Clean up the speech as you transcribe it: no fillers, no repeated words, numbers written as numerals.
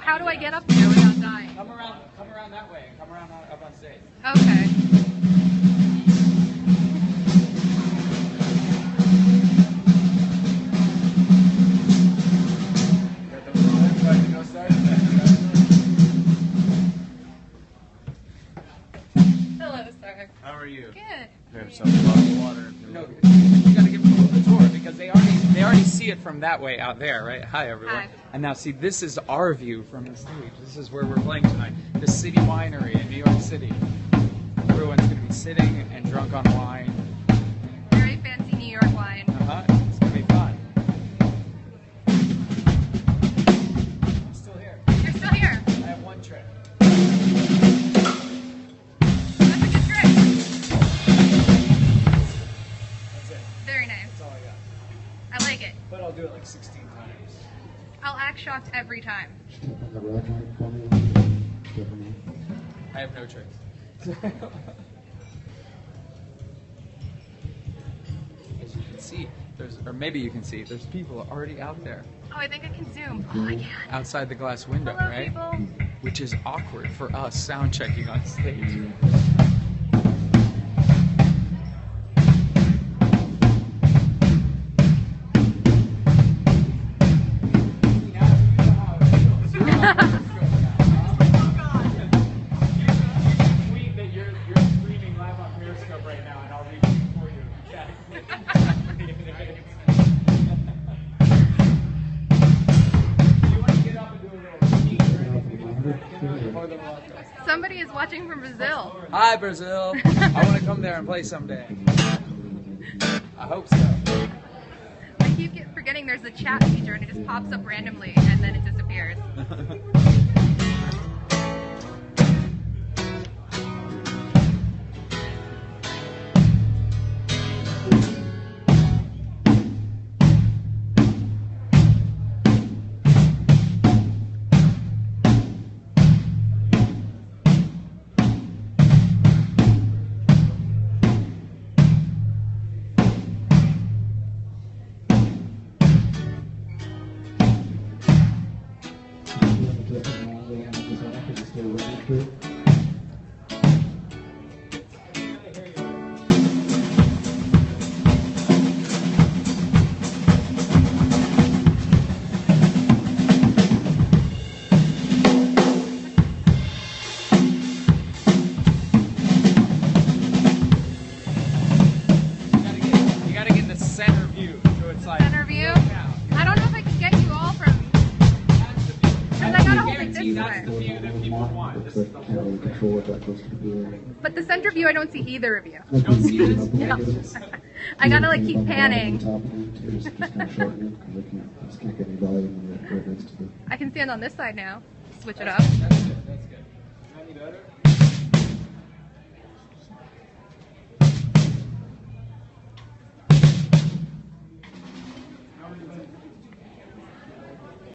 how do I get up there without dying? Come around that way. Come around up on stage. Okay. Hello, sir. How are you? Good. Grab some bottled water. No, you got to give them a little tour because they already see it from that way out there, right? Hi, everyone. Hi. And now, see, this is our view from the stage. This is where we're playing tonight. The City Winery in New York City. Everyone's going to be sitting and drunk on wine. Very fancy New York wine. It's going to be fun. I'm still here. You're still here. I have one trick. That's a good trick. That's it. Very nice. That's all I got. I like it. But I'll do it like 16 times. I'll act shocked every time. I have no tricks. As you can see, or maybe you can see, there's people already out there. Oh, I think I can zoom. Oh, I can. Outside the glass window, Hello, right? people. Which is awkward for us sound checking on stage. Tweet that you're streaming live on Periscope right now, and I'll read it for you. You want to get up and do a little speech or anything? More than welcome. Somebody is watching from Brazil. Hi, Brazil. I want to come there and play someday. I hope so. I keep forgetting there's a chat feature and it just pops up randomly and then it disappears. You gotta get the center view. So it's like Center view? I don't know if I can get you all from... Because I gotta hold it this that's the way. view that people want. This is the whole thing. But the center view, I don't see either of you. You don't see this? No. I gotta like keep panning. I can stand on this side now. Switch it up. That's good. That's good. Any better?